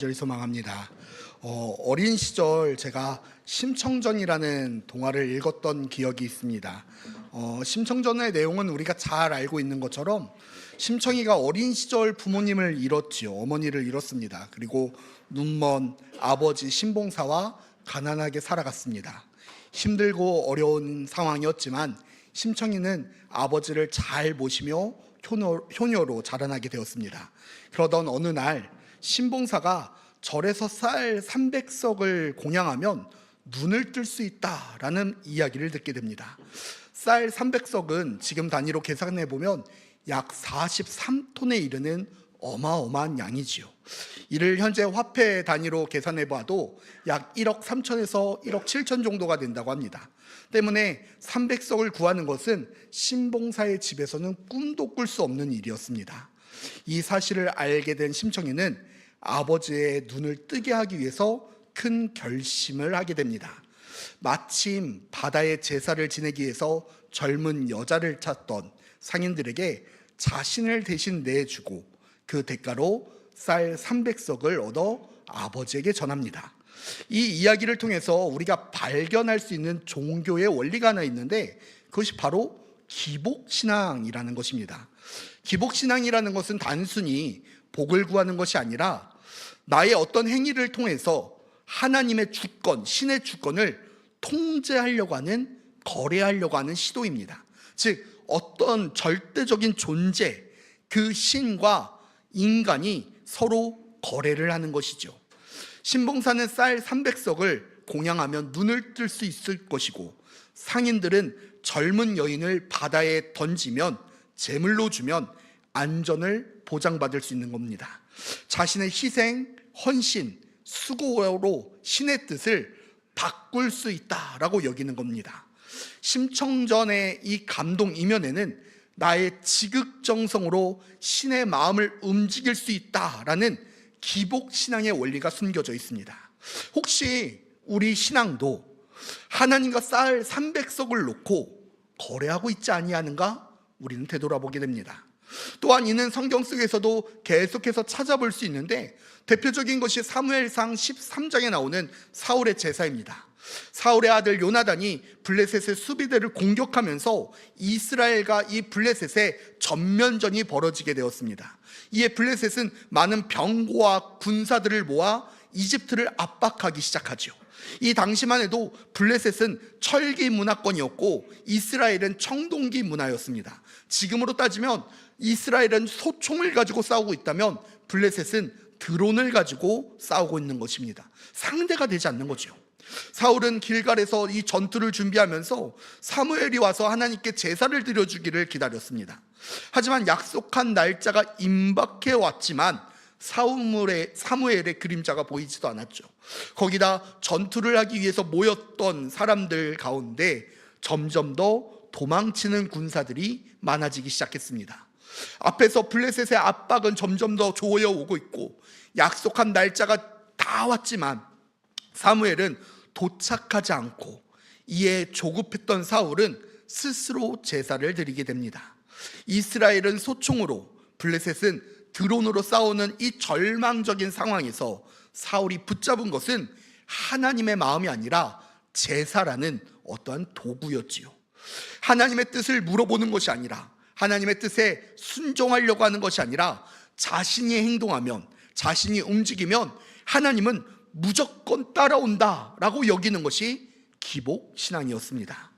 절 소망합니다. 어린 시절 제가 심청전이라는 동화를 읽었던 기억이 있습니다. 심청전의 내용은 우리가 잘 알고 있는 것처럼 심청이가 어린 시절 부모님을 잃었지요. 어머니를 잃었습니다. 그리고 눈먼 아버지 신봉사와 가난하게 살아갔습니다. 힘들고 어려운 상황이었지만 심청이는 아버지를 잘 모시며 효녀로 자라나게 되었습니다. 그러던 어느 날 신봉사가 절에서 쌀 300석을 공양하면 눈을 뜰 수 있다라는 이야기를 듣게 됩니다. 쌀 300석은 지금 단위로 계산해 보면 약 43톤에 이르는 어마어마한 양이지요. 이를 현재 화폐 단위로 계산해 봐도 약 1억 3천에서 1억 7천 정도가 된다고 합니다. 때문에 300석을 구하는 것은 신봉사의 집에서는 꿈도 꿀 수 없는 일이었습니다. 이 사실을 알게 된 심청이는 아버지의 눈을 뜨게 하기 위해서 큰 결심을 하게 됩니다. 마침 바다의 제사를 지내기 위해서 젊은 여자를 찾던 상인들에게 자신을 대신 내주고 그 대가로 쌀 300석을 얻어 아버지에게 전합니다. 이 이야기를 통해서 우리가 발견할 수 있는 종교의 원리가 하나 있는데 그것이 바로 기복신앙이라는 것입니다. 기복신앙이라는 것은 단순히 복을 구하는 것이 아니라 나의 어떤 행위를 통해서 하나님의 주권, 신의 주권을 통제하려고 하는, 거래하려고 하는 시도입니다. 즉 어떤 절대적인 존재, 그 신과 인간이 서로 거래를 하는 것이죠. 신봉사는 쌀 300석을 공양하면 눈을 뜰 수 있을 것이고, 상인들은 젊은 여인을 바다에 던지면, 제물로 주면 안전을 보장받을 수 있는 겁니다. 자신의 희생, 헌신, 수고로 신의 뜻을 바꿀 수 있다라고 여기는 겁니다. 심청전의 이 감동 이면에는 나의 지극정성으로 신의 마음을 움직일 수 있다라는 기복신앙의 원리가 숨겨져 있습니다. 혹시 우리 신앙도 하나님과 쌀 300석을 놓고 거래하고 있지 아니하는가? 우리는 되돌아보게 됩니다. 또한 이는 성경 속에서도 계속해서 찾아볼 수 있는데 대표적인 것이 사무엘상 13장에 나오는 사울의 제사입니다. 사울의 아들 요나단이 블레셋의 수비대를 공격하면서 이스라엘과 이 블레셋의 전면전이 벌어지게 되었습니다. 이에 블레셋은 많은 병거와 군사들을 모아 이집트를 압박하기 시작하죠. 이 당시만 해도 블레셋은 철기 문화권이었고 이스라엘은 청동기 문화였습니다. 지금으로 따지면 이스라엘은 소총을 가지고 싸우고 있다면 블레셋은 드론을 가지고 싸우고 있는 것입니다. 상대가 되지 않는 거죠. 사울은 길갈에서 이 전투를 준비하면서 사무엘이 와서 하나님께 제사를 드려주기를 기다렸습니다. 하지만 약속한 날짜가 임박해 왔지만 사무엘의 그림자가 보이지도 않았죠. 거기다 전투를 하기 위해서 모였던 사람들 가운데 점점 더 도망치는 군사들이 많아지기 시작했습니다. 앞에서 블레셋의 압박은 점점 더 조여오고 있고 약속한 날짜가 다 왔지만 사무엘은 도착하지 않고 이에 조급했던 사울은 스스로 제사를 드리게 됩니다. 이스라엘은 소총으로, 블레셋은 드론으로 싸우는 이 절망적인 상황에서 사울이 붙잡은 것은 하나님의 마음이 아니라 제사라는 어떠한 도구였지요. 하나님의 뜻을 물어보는 것이 아니라, 하나님의 뜻에 순종하려고 하는 것이 아니라 자신이 행동하면, 자신이 움직이면 하나님은 무조건 따라온다라고 여기는 것이 기복신앙이었습니다.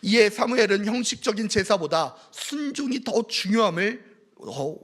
이에 사무엘은 형식적인 제사보다 순종이 더 중요함을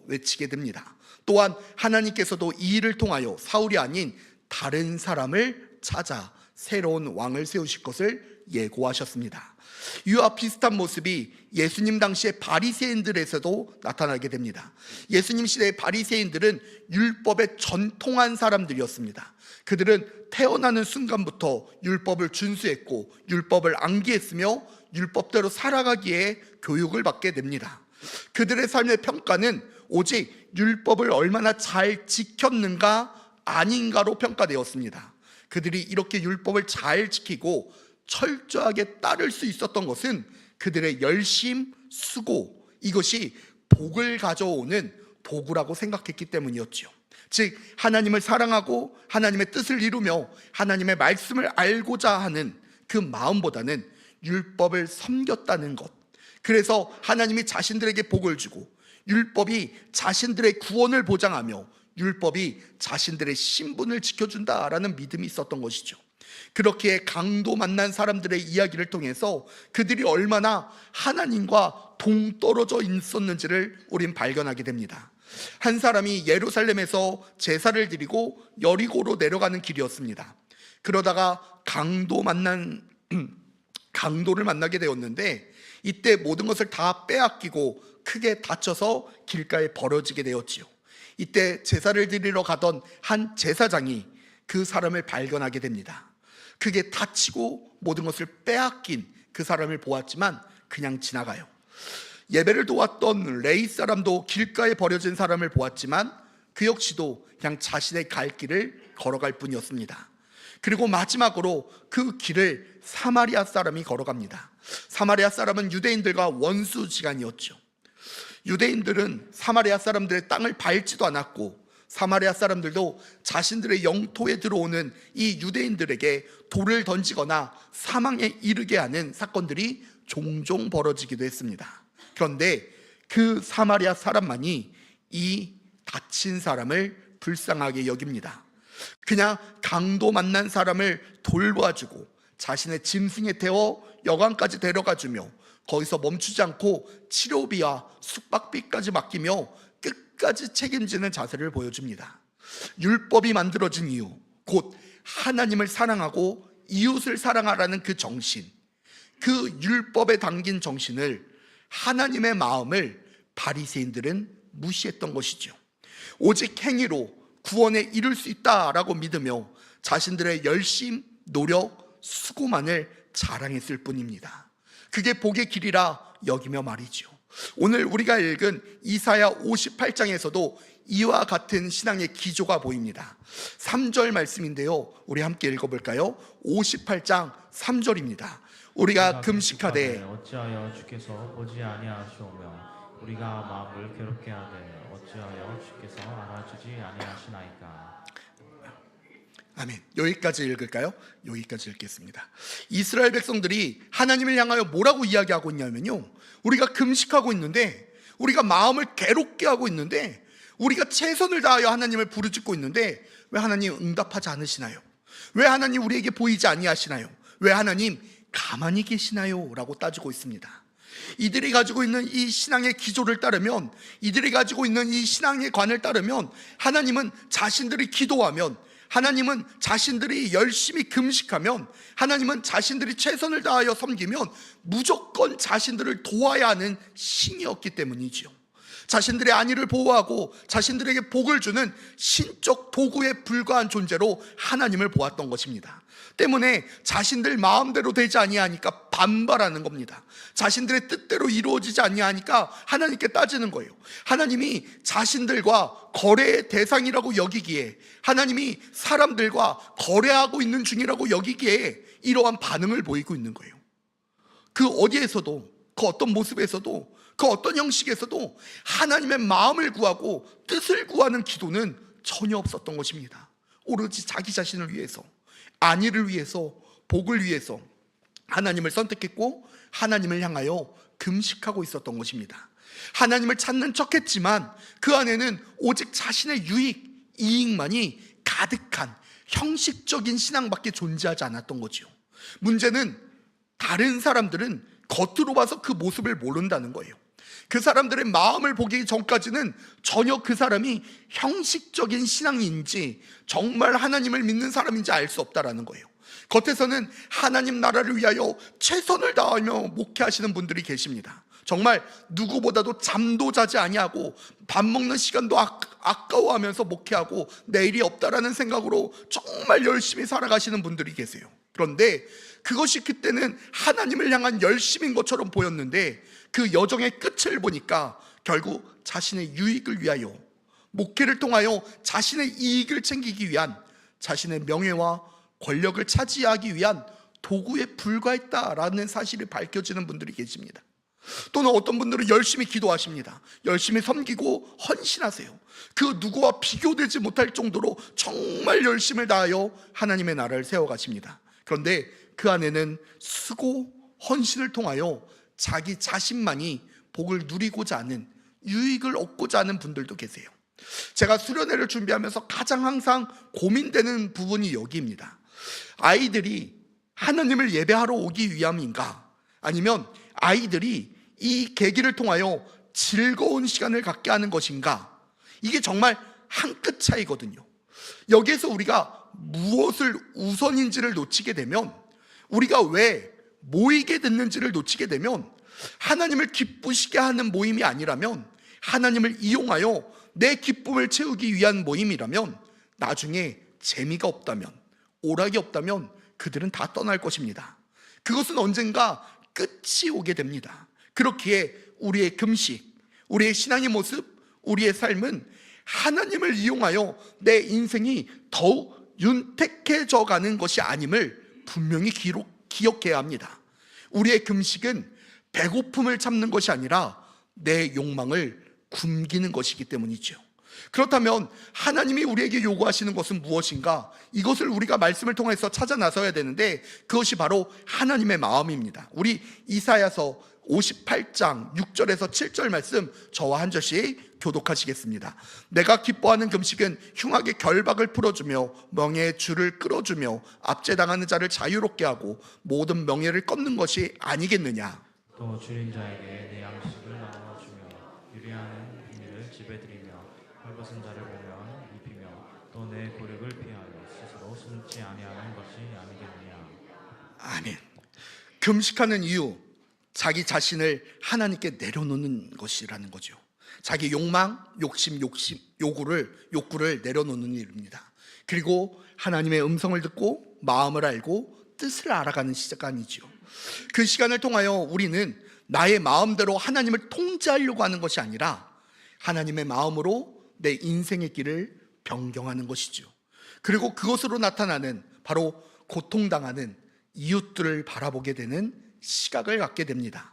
외치게 됩니다. 또한 하나님께서도 이 일을 통하여 사울이 아닌 다른 사람을 찾아 새로운 왕을 세우실 것을 예고하셨습니다. 이와 비슷한 모습이 예수님 당시의 바리새인들에서도 나타나게 됩니다. 예수님 시대의 바리새인들은 율법에 전통한 사람들이었습니다. 그들은 태어나는 순간부터 율법을 준수했고 율법을 암기했으며 율법대로 살아가기에 교육을 받게 됩니다. 그들의 삶의 평가는 오직 율법을 얼마나 잘 지켰는가 아닌가로 평가되었습니다. 그들이 이렇게 율법을 잘 지키고 철저하게 따를 수 있었던 것은 그들의 열심, 수고, 이것이 복을 가져오는 도구라고 생각했기 때문이었죠. 즉 하나님을 사랑하고 하나님의 뜻을 이루며 하나님의 말씀을 알고자 하는 그 마음보다는 율법을 섬겼다는 것. 그래서 하나님이 자신들에게 복을 주고 율법이 자신들의 구원을 보장하며 율법이 자신들의 신분을 지켜준다라는 믿음이 있었던 것이죠. 그렇게 강도 만난 사람들의 이야기를 통해서 그들이 얼마나 하나님과 동떨어져 있었는지를 우린 발견하게 됩니다. 한 사람이 예루살렘에서 제사를 드리고 여리고로 내려가는 길이었습니다. 그러다가 강도를 만나게 되었는데 이때 모든 것을 다 빼앗기고 크게 다쳐서 길가에 버려지게 되었지요. 이때 제사를 드리러 가던 한 제사장이 그 사람을 발견하게 됩니다. 크게 다치고 모든 것을 빼앗긴 그 사람을 보았지만 그냥 지나가요. 예배를 도왔던 레위 사람도 길가에 버려진 사람을 보았지만 그 역시도 그냥 자신의 갈 길을 걸어갈 뿐이었습니다. 그리고 마지막으로 그 길을 사마리아 사람이 걸어갑니다. 사마리아 사람은 유대인들과 원수지간이었죠. 유대인들은 사마리아 사람들의 땅을 밟지도 않았고 사마리아 사람들도 자신들의 영토에 들어오는 이 유대인들에게 돌을 던지거나 사망에 이르게 하는 사건들이 종종 벌어지기도 했습니다. 그런데 그 사마리아 사람만이 이 다친 사람을 불쌍하게 여깁니다. 그냥 강도 만난 사람을 돌봐주고 자신의 짐승에 태워 여관까지 데려가주며 거기서 멈추지 않고 치료비와 숙박비까지 맡기며 끝까지 책임지는 자세를 보여줍니다. 율법이 만들어진 이유, 곧 하나님을 사랑하고 이웃을 사랑하라는 그 정신, 그 율법에 담긴 정신을, 하나님의 마음을 바리새인들은 무시했던 것이죠. 오직 행위로 구원에 이를 수 있다라고 믿으며 자신들의 열심, 노력, 수고만을 자랑했을 뿐입니다. 그게 복의 길이라 여기며 말이죠. 오늘 우리가 읽은 이사야 58장에서도 이와 같은 신앙의 기조가 보입니다. 3절 말씀인데요, 우리 함께 읽어볼까요? 58장 3절입니다. 우리가 금식하되 어찌하여 주께서 보지 아니하시오며 우리가 마음을 괴롭게 하되 어찌하여 주께서 알아주지 아니하시나이까. 아멘. 여기까지 읽을까요? 여기까지 읽겠습니다. 이스라엘 백성들이 하나님을 향하여 뭐라고 이야기하고 있냐면요, 우리가 금식하고 있는데, 우리가 마음을 괴롭게 하고 있는데, 우리가 최선을 다하여 하나님을 부르짖고 있는데 왜 하나님 응답하지 않으시나요? 왜 하나님 우리에게 보이지 아니하시나요? 왜 하나님 가만히 계시나요? 라고 따지고 있습니다. 이들이 가지고 있는 이 신앙의 기조를 따르면, 이들이 가지고 있는 이 신앙의 관을 따르면 하나님은 자신들이 기도하면, 하나님은 자신들이 열심히 금식하면, 하나님은 자신들이 최선을 다하여 섬기면 무조건 자신들을 도와야 하는 신이었기 때문이지요. 자신들의 안위를 보호하고 자신들에게 복을 주는 신적 도구에 불과한 존재로 하나님을 보았던 것입니다. 때문에 자신들 마음대로 되지 아니하니까 반발하는 겁니다. 자신들의 뜻대로 이루어지지 아니하니까 하나님께 따지는 거예요. 하나님이 자신들과 거래의 대상이라고 여기기에, 하나님이 사람들과 거래하고 있는 중이라고 여기기에 이러한 반응을 보이고 있는 거예요. 그 어디에서도, 그 어떤 모습에서도, 그 어떤 형식에서도 하나님의 마음을 구하고 뜻을 구하는 기도는 전혀 없었던 것입니다. 오로지 자기 자신을 위해서, 안위를 위해서, 복을 위해서 하나님을 선택했고 하나님을 향하여 금식하고 있었던 것입니다. 하나님을 찾는 척했지만 그 안에는 오직 자신의 유익, 이익만이 가득한 형식적인 신앙밖에 존재하지 않았던 거죠. 문제는 다른 사람들은 겉으로 봐서 그 모습을 모른다는 거예요. 그 사람들의 마음을 보기 전까지는 전혀 그 사람이 형식적인 신앙인지 정말 하나님을 믿는 사람인지 알 수 없다라는 거예요. 겉에서는 하나님 나라를 위하여 최선을 다하며 목회하시는 분들이 계십니다. 정말 누구보다도 잠도 자지 아니하고 밥 먹는 시간도 아까워하면서 목회하고 내일이 없다라는 생각으로 정말 열심히 살아가시는 분들이 계세요. 그런데 그것이 그때는 하나님을 향한 열심인 것처럼 보였는데 그 여정의 끝을 보니까 결국 자신의 유익을 위하여, 목회를 통하여 자신의 이익을 챙기기 위한, 자신의 명예와 권력을 차지하기 위한 도구에 불과했다라는 사실이 밝혀지는 분들이 계십니다. 또는 어떤 분들은 열심히 기도하십니다. 열심히 섬기고 헌신하세요. 그 누구와 비교되지 못할 정도로 정말 열심을 다하여 하나님의 나라를 세워가십니다. 그런데 그 안에는 수고 헌신을 통하여 자기 자신만이 복을 누리고자 하는, 유익을 얻고자 하는 분들도 계세요. 제가 수련회를 준비하면서 가장 항상 고민되는 부분이 여기입니다. 아이들이 하나님을 예배하러 오기 위함인가, 아니면 아이들이 이 계기를 통하여 즐거운 시간을 갖게 하는 것인가, 이게 정말 한 끗 차이거든요. 여기에서 우리가 무엇을 우선인지를 놓치게 되면, 우리가 왜 모이게 됐는지를 놓치게 되면, 하나님을 기쁘시게 하는 모임이 아니라면, 하나님을 이용하여 내 기쁨을 채우기 위한 모임이라면, 나중에 재미가 없다면, 오락이 없다면 그들은 다 떠날 것입니다. 그것은 언젠가 끝이 오게 됩니다. 그렇기에 우리의 금식, 우리의 신앙의 모습, 우리의 삶은 하나님을 이용하여 내 인생이 더욱 윤택해져 가는 것이 아님을 분명히 기억해야 합니다. 우리의 금식은 배고픔을 참는 것이 아니라 내 욕망을 굶기는 것이기 때문이죠. 그렇다면 하나님이 우리에게 요구하시는 것은 무엇인가? 이것을 우리가 말씀을 통해서 찾아 나서야 되는데, 그것이 바로 하나님의 마음입니다. 우리 이사야서 58장 6절에서 7절 말씀 저와 한 절씩 교독하시겠습니다. 내가 기뻐하는 금식은 흉악의 결박을 풀어주며 명예의 줄을 끌어주며 압제당하는 자를 자유롭게 하고 모든 명예를 꺾는 것이 아니겠느냐. 또 줄인 자에게 내 양식을 나누어 주며 유리하는 비밀을 지배드리며 헐벗은 자를 보면 입히며 또 내 고력을 피하여 스스로 숨지 아니하는 것이 아니겠느냐. 아멘. 금식하는 이유, 자기 자신을 하나님께 내려놓는 것이라는 거죠. 자기 욕망, 욕구를 내려놓는 일입니다. 그리고 하나님의 음성을 듣고 마음을 알고 뜻을 알아가는 시간이죠. 그 시간을 통하여 우리는 나의 마음대로 하나님을 통제하려고 하는 것이 아니라 하나님의 마음으로 내 인생의 길을 변경하는 것이죠. 그리고 그것으로 나타나는 바로 고통당하는 이웃들을 바라보게 되는 시각을 갖게 됩니다.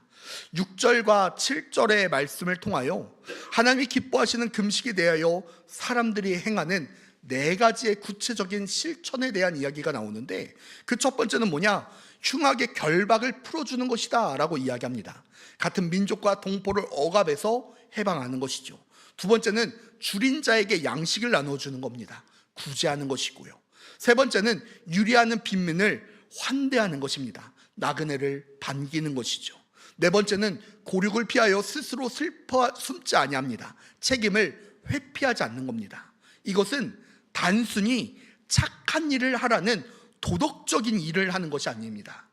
6절과 7절의 말씀을 통하여 하나님이 기뻐하시는 금식에 대하여 사람들이 행하는 4가지의 구체적인 실천에 대한 이야기가 나오는데, 그 첫 번째는 뭐냐? 흉악의 결박을 풀어주는 것이다 라고 이야기합니다. 같은 민족과 동포를 억압해서 해방하는 것이죠. 두 번째는 줄인 자에게 양식을 나눠주는 겁니다. 구제하는 것이고요. 세 번째는 유리하는 빈민을 환대하는 것입니다. 나그네를 반기는 것이죠. 네 번째는 고륙을 피하여 스스로 숨지 아니합니다. 책임을 회피하지 않는 겁니다. 이것은 단순히 착한 일을 하라는 도덕적인 일을 하는 것이 아닙니다.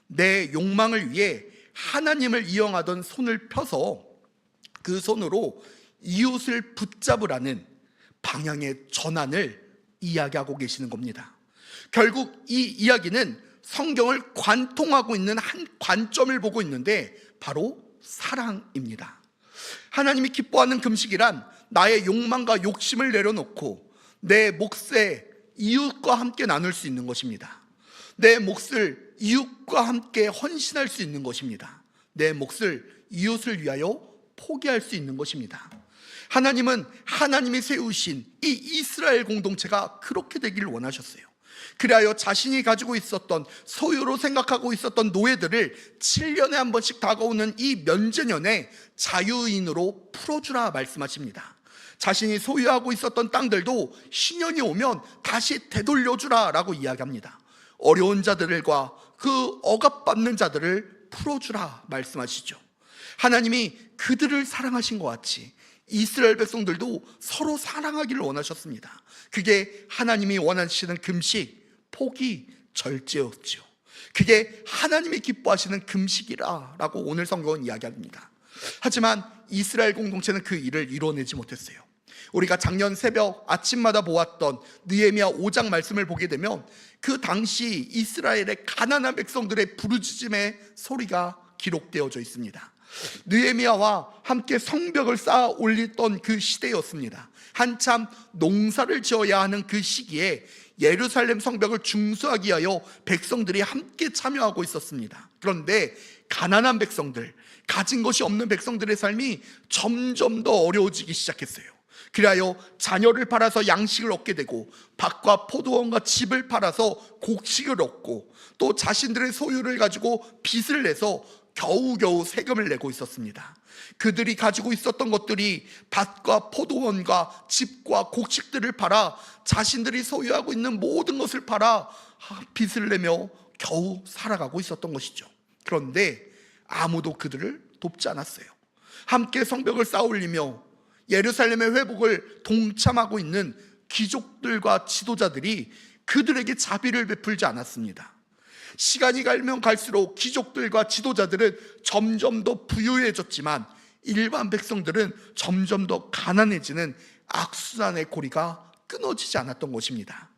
내 욕망을 위해 하나님을 이용하던 손을 펴서 그 손으로 이웃을 붙잡으라는 방향의 전환을 이야기하고 계시는 겁니다. 결국 이 이야기는 성경을 관통하고 있는 한 관점을 보고 있는데, 바로 사랑입니다. 하나님이 기뻐하는 금식이란 나의 욕망과 욕심을 내려놓고 내 몫에 이웃과 함께 나눌 수 있는 것입니다. 내 몫을 이웃과 함께 헌신할 수 있는 것입니다. 내 몫을 이웃을 위하여 포기할 수 있는 것입니다. 하나님은 하나님이 세우신 이 이스라엘 공동체가 그렇게 되기를 원하셨어요. 그리하여 자신이 가지고 있었던, 소유로 생각하고 있었던 노예들을 7년에 한 번씩 다가오는 이 면제년에 자유인으로 풀어주라 말씀하십니다. 자신이 소유하고 있었던 땅들도 신년이 오면 다시 되돌려주라 라고 이야기합니다. 어려운 자들과 그 억압받는 자들을 풀어주라 말씀하시죠. 하나님이 그들을 사랑하신 것 같이 이스라엘 백성들도 서로 사랑하기를 원하셨습니다. 그게 하나님이 원하시는 금식, 포기, 절제였죠. 그게 하나님이 기뻐하시는 금식이라고 오늘 성경은 이야기합니다. 하지만 이스라엘 공동체는 그 일을 이뤄내지 못했어요. 우리가 작년 새벽 아침마다 보았던 느헤미야 5장 말씀을 보게 되면, 그 당시 이스라엘의 가난한 백성들의 부르짖음의 소리가 기록되어져 있습니다. 느헤미야와 함께 성벽을 쌓아 올리던 그 시대였습니다. 한참 농사를 지어야 하는 그 시기에 예루살렘 성벽을 중수하기 위하여 백성들이 함께 참여하고 있었습니다. 그런데 가난한 백성들, 가진 것이 없는 백성들의 삶이 점점 더 어려워지기 시작했어요. 그리하여 자녀를 팔아서 양식을 얻게 되고 밭과 포도원과 집을 팔아서 곡식을 얻고 또 자신들의 소유를 가지고 빚을 내서 겨우겨우 세금을 내고 있었습니다. 그들이 가지고 있었던 것들이 밭과 포도원과 집과 곡식들을 팔아 자신들이 소유하고 있는 모든 것을 팔아 빚을 내며 겨우 살아가고 있었던 것이죠. 그런데 아무도 그들을 돕지 않았어요. 함께 성벽을 쌓아올리며 예루살렘의 회복을 동참하고 있는 귀족들과 지도자들이 그들에게 자비를 베풀지 않았습니다. 시간이 가면 갈수록 귀족들과 지도자들은 점점 더 부유해졌지만 일반 백성들은 점점 더 가난해지는 악순환의 고리가 끊어지지 않았던 것입니다.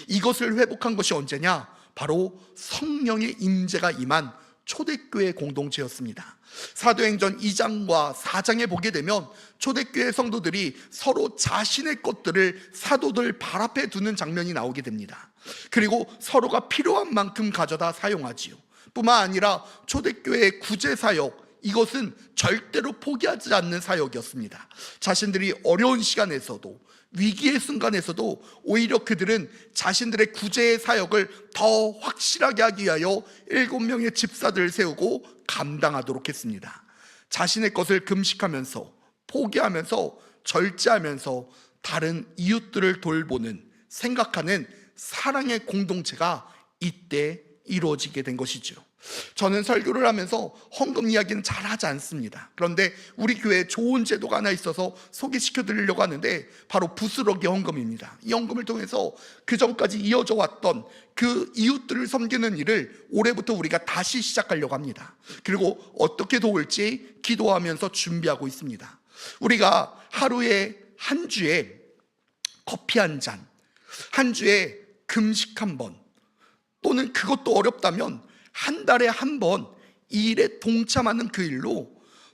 이것을 회복한 것이 언제냐? 바로 성령의 임재가 임한 초대교회 공동체였습니다. 사도행전 2장과 4장에 보게 되면 초대교회 성도들이 서로 자신의 것들을 사도들 발 앞에 두는 장면이 나오게 됩니다. 그리고 서로가 필요한 만큼 가져다 사용하지요. 뿐만 아니라 초대교회의 구제사역, 이것은 절대로 포기하지 않는 사역이었습니다. 자신들이 어려운 시간에서도 위기의 순간에서도 오히려 그들은 자신들의 구제의 사역을 더 확실하게 하기 위하여 7명의 집사들을 세우고 감당하도록 했습니다. 자신의 것을 금식하면서 포기하면서 절제하면서 다른 이웃들을 돌보는, 생각하는 사랑의 공동체가 이때 이루어지게 된 것이죠. 저는 설교를 하면서 헌금 이야기는 잘 하지 않습니다. 그런데 우리 교회에 좋은 제도가 하나 있어서 소개시켜 드리려고 하는데 바로 부스러기 헌금입니다. 이 헌금을 통해서 그 전까지 이어져 왔던 그 이웃들을 섬기는 일을 올해부터 우리가 다시 시작하려고 합니다. 그리고 어떻게 도울지 기도하면서 준비하고 있습니다. 우리가 하루에, 한 주에 커피 한 잔, 한 주에 금식 한 번, 또는 그것도 어렵다면 한 달에 한 번 이 일에 동참하는 그 일로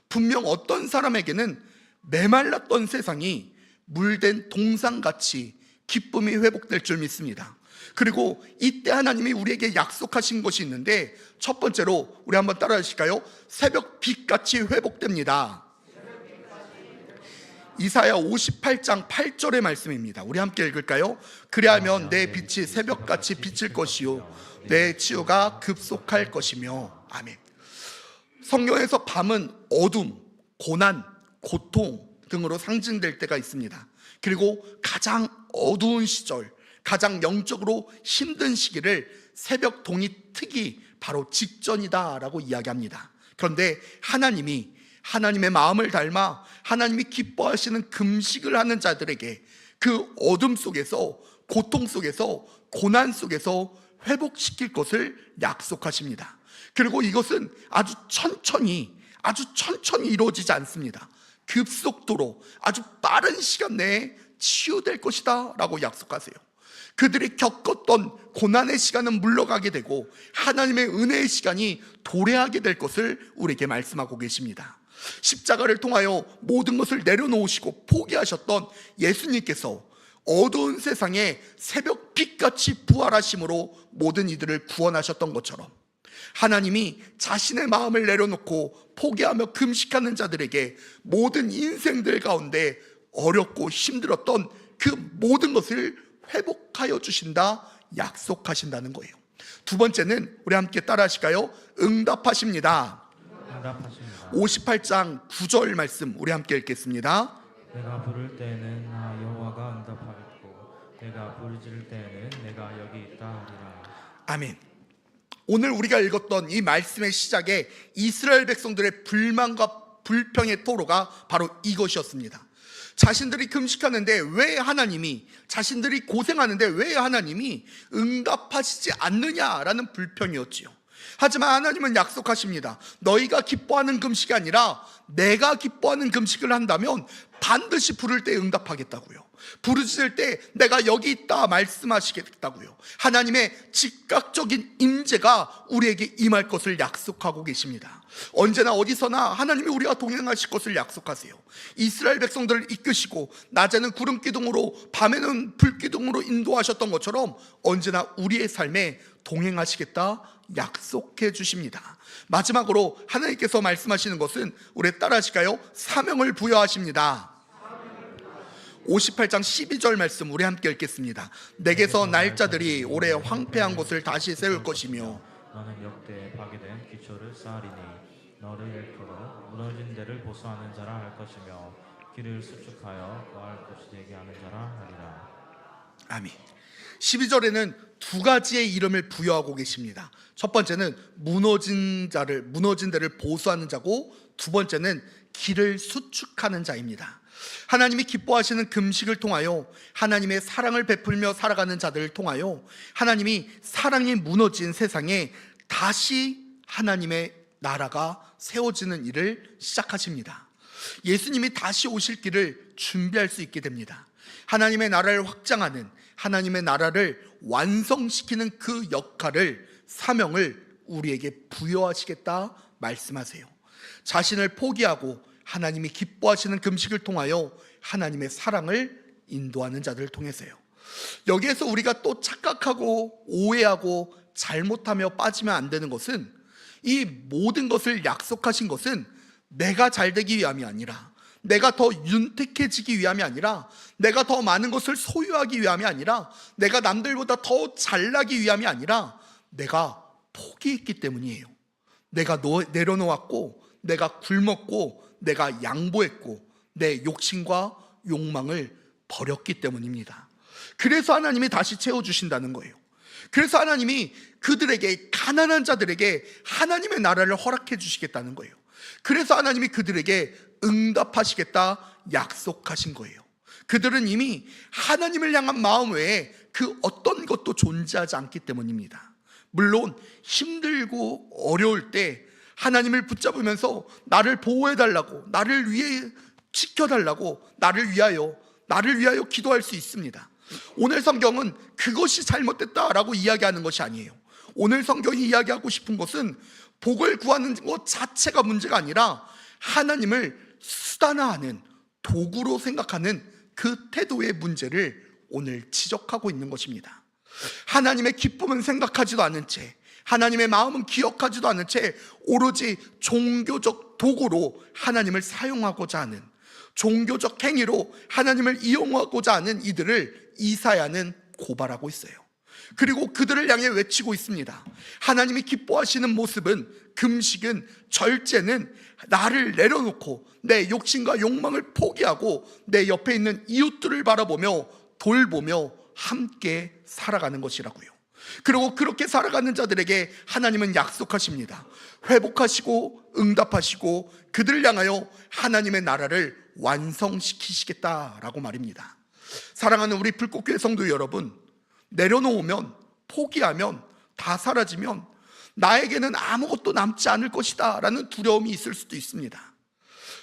분명 어떤 사람에게는 메말랐던 세상이 물된 동상같이 기쁨이 회복될 줄 믿습니다. 그리고 이때 하나님이 우리에게 약속하신 것이 있는데, 첫 번째로 우리 한번 따라 하실까요? 새벽 빛같이 회복됩니다. 이사야 58장 8절의 말씀입니다. 우리 함께 읽을까요? 그리하면 내 빛이 새벽같이 비칠 것이요 내 치유가 급속할 것이며. 아멘. 성경에서 밤은 어둠, 고난, 고통 등으로 상징될 때가 있습니다. 그리고 가장 어두운 시절, 가장 영적으로 힘든 시기를 새벽 동이 트기 바로 직전이다라고 이야기합니다. 그런데 하나님의 마음을 닮아 하나님이 기뻐하시는 금식을 하는 자들에게 그 어둠 속에서, 고통 속에서, 고난 속에서 회복시킬 것을 약속하십니다. 그리고 이것은 아주 천천히 이루어지지 않습니다. 급속도로 아주 빠른 시간 내에 치유될 것이다 라고 약속하세요. 그들이 겪었던 고난의 시간은 물러가게 되고 하나님의 은혜의 시간이 도래하게 될 것을 우리에게 말씀하고 계십니다. 십자가를 통하여 모든 것을 내려놓으시고 포기하셨던 예수님께서 어두운 세상에 새벽 빛같이 부활하심으로 모든 이들을 구원하셨던 것처럼, 하나님이 자신의 마음을 내려놓고 포기하며 금식하는 자들에게 모든 인생들 가운데 어렵고 힘들었던 그 모든 것을 회복하여 주신다, 약속하신다는 거예요. 두 번째는 우리 함께 따라 하실까요? 응답하십니다. 58장 9절 말씀 우리 함께 읽겠습니다. 내가 부를 때에는 나 여호와가 응답하겠고 내가 부르짖을 때에는 내가 여기 있다 하리라. 아멘. 오늘 우리가 읽었던 이 말씀의 시작에 이스라엘 백성들의 불만과 불평의 토로가 바로 이것이었습니다. 자신들이 금식하는데 왜 하나님이, 자신들이 고생하는데 왜 하나님이 응답하시지 않느냐라는 불평이었지요. 하지만 하나님은 약속하십니다. 너희가 기뻐하는 금식이 아니라 내가 기뻐하는 금식을 한다면 반드시 부를 때 응답하겠다고요. 부르실 때 내가 여기 있다 말씀하시겠다고요. 하나님의 즉각적인 임재가 우리에게 임할 것을 약속하고 계십니다. 언제나 어디서나 하나님이 우리와 동행하실 것을 약속하세요. 이스라엘 백성들을 이끄시고 낮에는 구름 기둥으로 밤에는 불 기둥으로 인도하셨던 것처럼 언제나 우리의 삶에 동행하시겠다 약속해 주십니다. 마지막으로 하나님께서 말씀하시는 것은 우리 따라하실까요? 사명을 부여하십니다. 58장 12절 말씀 우리 함께 읽겠습니다. 내게서 날짜들이 오래 황폐한 곳을 다시 세울 것이며 너는 역대에 파괴된 기초를 쌓으리니 너를 일컬어 무너진 데를 보수하는 자라 할 것이며 길을 수축하여 거할 곳이 되게 하는 자라 하리라. 아멘. 12절에는 두 가지의 이름을 부여하고 계십니다. 첫 번째는 무너진 데를 보수하는 자고, 두 번째는 길을 수축하는 자입니다. 하나님이 기뻐하시는 금식을 통하여 하나님의 사랑을 베풀며 살아가는 자들을 통하여 하나님이 사랑이 무너진 세상에 다시 하나님의 나라가 세워지는 일을 시작하십니다. 예수님이 다시 오실 길을 준비할 수 있게 됩니다. 하나님의 나라를 확장하는, 하나님의 나라를 완성시키는 그 역할을, 사명을 우리에게 부여하시겠다 말씀하세요. 자신을 포기하고 하나님이 기뻐하시는 금식을 통하여 하나님의 사랑을 인도하는 자들을 통해서요. 여기에서 우리가 또 착각하고 오해하고 잘못하며 빠지면 안 되는 것은, 이 모든 것을 약속하신 것은 내가 잘 되기 위함이 아니라, 내가 더 윤택해지기 위함이 아니라, 내가 더 많은 것을 소유하기 위함이 아니라, 내가 남들보다 더 잘나기 위함이 아니라 내가 포기했기 때문이에요. 내가 내려놓았고, 내가 굶었고, 내가 양보했고, 내 욕심과 욕망을 버렸기 때문입니다. 그래서 하나님이 다시 채워주신다는 거예요. 그래서 하나님이 그들에게, 가난한 자들에게 하나님의 나라를 허락해 주시겠다는 거예요. 그래서 하나님이 그들에게 응답하시겠다 약속하신 거예요. 그들은 이미 하나님을 향한 마음 외에 그 어떤 것도 존재하지 않기 때문입니다. 물론 힘들고 어려울 때 하나님을 붙잡으면서 나를 보호해달라고, 나를 위해 지켜달라고, 나를 위하여 기도할 수 있습니다. 오늘 성경은 그것이 잘못됐다라고 이야기하는 것이 아니에요. 오늘 성경이 이야기하고 싶은 것은 복을 구하는 것 자체가 문제가 아니라 하나님을 수단화하는, 도구로 생각하는 그 태도의 문제를 오늘 지적하고 있는 것입니다. 하나님의 기쁨은 생각하지도 않은 채, 하나님의 마음은 기억하지도 않은 채 오로지 종교적 도구로 하나님을 사용하고자 하는, 종교적 행위로 하나님을 이용하고자 하는 이들을 이사야는 고발하고 있어요. 그리고 그들을 향해 외치고 있습니다. 하나님이 기뻐하시는 모습은, 금식은, 절제는 나를 내려놓고 내 욕심과 욕망을 포기하고 내 옆에 있는 이웃들을 바라보며 돌보며 함께 살아가는 것이라고요. 그리고 그렇게 살아가는 자들에게 하나님은 약속하십니다. 회복하시고 응답하시고 그들을 향하여 하나님의 나라를 완성시키시겠다라고 말입니다. 사랑하는 우리 불꽃교회 성도 여러분, 내려놓으면, 포기하면, 다 사라지면 나에게는 아무것도 남지 않을 것이다 라는 두려움이 있을 수도 있습니다.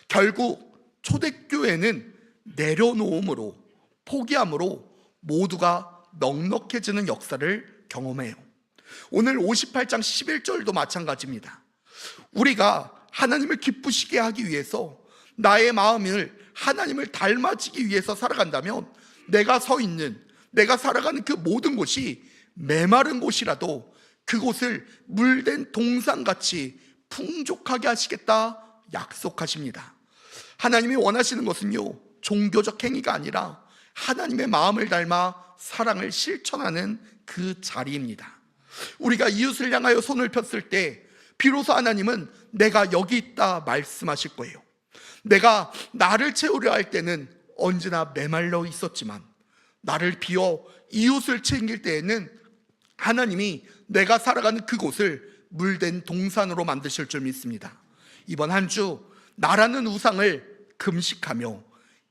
결국 초대교회는 내려놓음으로, 포기함으로 모두가 넉넉해지는 역사를 경험해요. 오늘 58장 11절도 마찬가지입니다. 우리가 하나님을 기쁘시게 하기 위해서, 나의 마음을 하나님을 닮아지기 위해서 살아간다면, 내가 서 있는, 내가 살아가는 그 모든 곳이 메마른 곳이라도 그곳을 물된 동산같이 풍족하게 하시겠다 약속하십니다. 하나님이 원하시는 것은요, 종교적 행위가 아니라 하나님의 마음을 닮아 사랑을 실천하는 그 자리입니다. 우리가 이웃을 향하여 손을 폈을 때 비로소 하나님은 내가 여기 있다 말씀하실 거예요. 내가 나를 채우려 할 때는 언제나 메말라 있었지만, 나를 비워 이웃을 챙길 때에는 하나님이 내가 살아가는 그곳을 물된 동산으로 만드실 줄 믿습니다. 이번 한 주 나라는 우상을 금식하며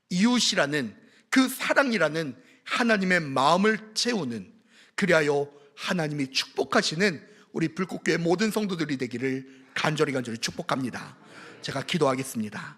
이웃이라는 그 사랑이라는 하나님의 마음을 채우는, 그리하여 하나님이 축복하시는 우리 불꽃교회 모든 성도들이 되기를 간절히 축복합니다. 제가 기도하겠습니다.